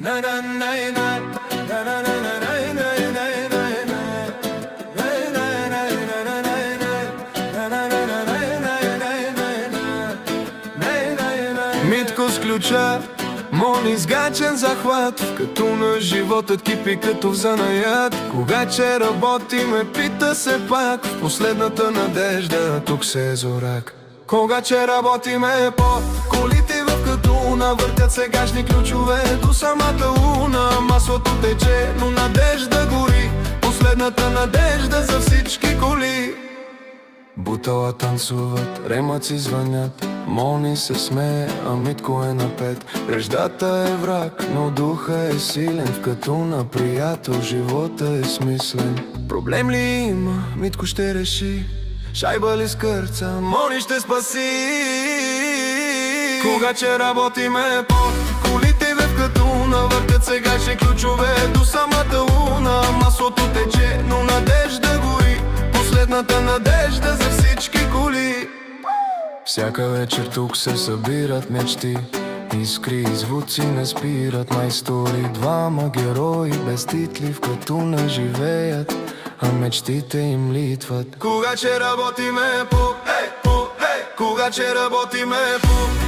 Митко с ключа, Мони с гачен захват, като на животът кипи като в занаят. Когато работи ме пита се пак, в последната надежда тук се е зорак. Когато работи ме по колите в катуна, въртят сегашни ключове до самата луна. Маслото тече, но надежда гори, последната надежда за всички коли. Бутала танцуват, ремъци звънят, Мони се смее, а Митко е напет. Реждата е враг, но духа е силен. В катуна приятел, живота е смислен. Проблем ли има, Митко ще реши. Шайба ли скърца, Мони ще спаси. Когато работиме по колите в катуна, въртят сегашни ключове до самата луна. Маслото тече, но надежда гори, последната надежда за всички коли. Всяка вечер тук се събират мечти, искри и звуци не спират. Майстори, двама герои без титли в катуна живеят, а мечтите им литват. Когато работиме когато работиме по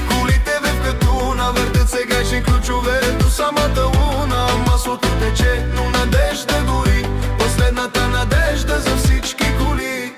колите в катуна, въртят сегашни ключове до самата луна. Маслото тече, но надежда гори, последната надежда за всички коли.